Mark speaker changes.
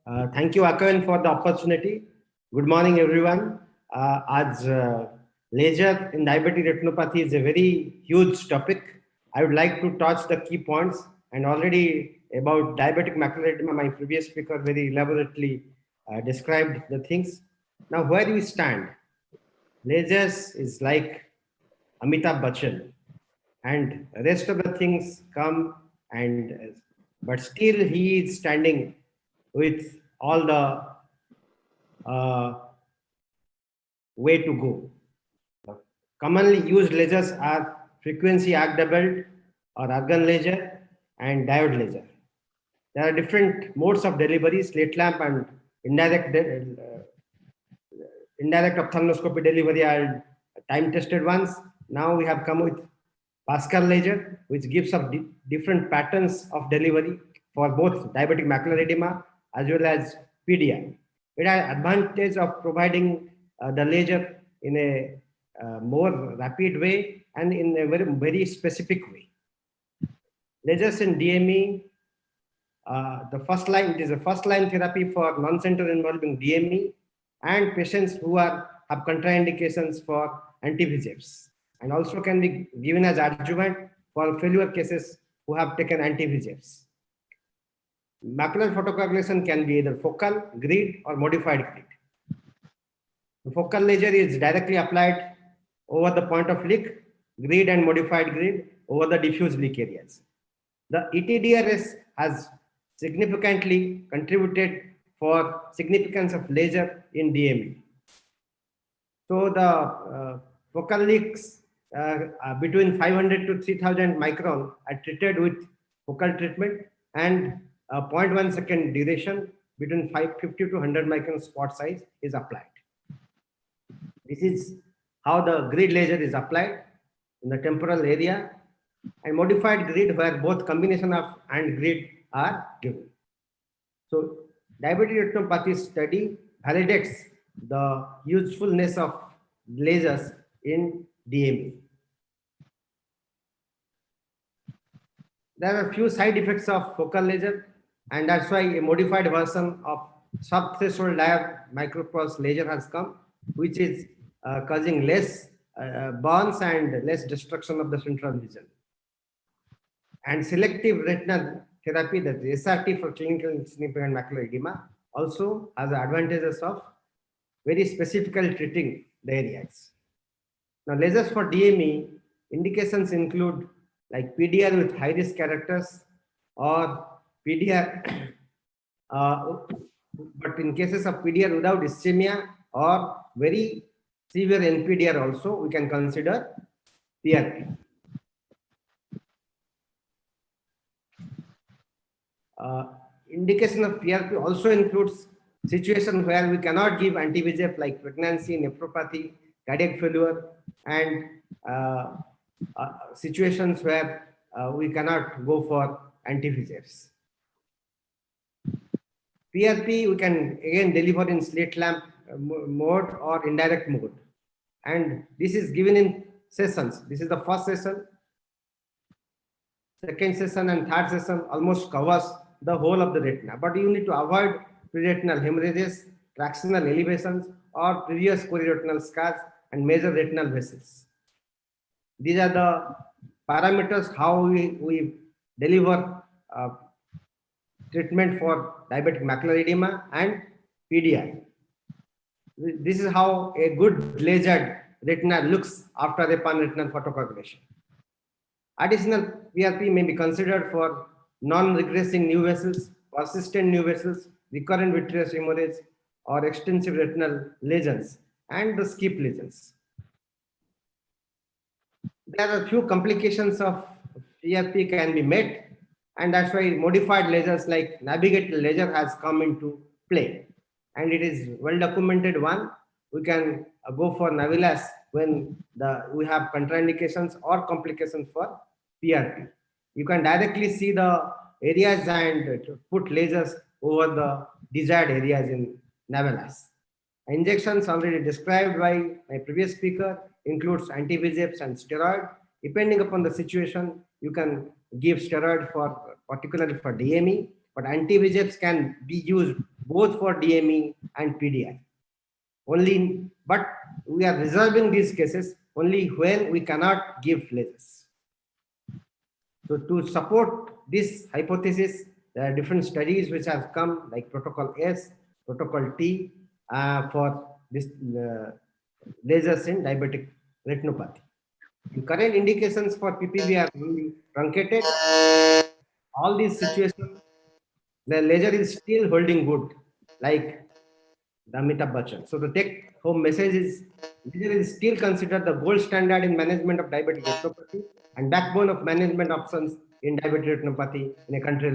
Speaker 1: Thank you, Akavan, for the opportunity. Good morning, everyone. As laser in diabetic retinopathy is a very huge topic. I would like to touch the key points. And already about diabetic macular edema, my previous speaker very elaborately described the things. Now, where we stand, lasers is like Amitabh Bachchan, and rest of the things come and but still he is standing with all the way to go. Commonly used lasers are frequency arc doubled or argon laser and diode laser. There are different modes of delivery: slit lamp and indirect ophthalmoscopy delivery are time tested ones. Now we have come with Pascal laser, which gives us different patterns of delivery for both diabetic macular edema as well as PDI. It has advantage of providing the laser in a more rapid way and in a very specific way. Lasers in DME, the first line, it is a first line therapy for non-center involving DME and patients who have contraindications for anti-VEGFs, and also can be given as adjuvant for failure cases who have taken anti-VEGFs. Macular photocoagulation can be either focal, grid, or modified grid. The focal laser is directly applied over the point of leak, grid and modified grid over the diffuse leak areas. The ETDRS has significantly contributed for significance of laser in DME. So the focal leaks between 500 to 3000 micron are treated with focal treatment, and 0.1 second duration between 550 to 100 micron spot size is applied. This is how the grid laser is applied in the temporal area, and modified grid where both combination of and grid are given. So diabetic retinopathy study validates the usefulness of lasers in DME. There are a few side effects of focal laser, and that's why a modified version of subthreshold diode micropulse laser has come, which is causing less burns and less destruction of the central vision. And selective retinal therapy, that is SRT for clinical significant macular edema, also has the advantages of very specifically treating the areas. Now, lasers for DME indications include like PDR with high risk characters or PDR, but in cases of PDR without ischemia or very severe NPDR also, we can consider PRP. Indication of PRP also includes situations where we cannot give anti-VEGF like pregnancy, nephropathy, cardiac failure, and situations where we cannot go for anti-VEGFs. PRP we can again deliver in slit lamp mode or indirect mode, and this is given in sessions. This is the first session, second session, and third session almost covers the whole of the retina, but you need to avoid preretinal hemorrhages, tractional elevations, or previous chorioretinal scars and major retinal vessels. These are the parameters how we deliver treatment for diabetic macular edema and PDI. This is how a good lasered retina looks after a pan-retinal photocoagulation. Additional PRP may be considered for non-regressing new vessels, persistent new vessels, recurrent vitreous hemorrhage, or extensive retinal lesions, and the skip lesions. There are a few complications of PRP can be met, and that's why modified lasers like navigated laser has come into play, and it is well documented one. We can go for Navilas when we have contraindications or complications for PRP. You can directly see the areas and put lasers over the desired areas in Navilas. Injections already described by my previous speaker includes anti-VEGFs and steroid. Depending upon the situation, you can give steroid for particularly for DME, but anti-VEGFs can be used both both for DME and PDI. But we are reserving these cases only when we cannot give lasers. So to support this hypothesis, there are different studies which have come, like Protocol S, Protocol T, for this lasers in diabetic retinopathy. The current indications for PPV are really truncated. All these situations, the laser is still holding good, like the Amitabh Bachchan. So the take-home message is, laser is still considered the gold standard in management of diabetic retinopathy and backbone of management options in diabetic retinopathy in a country like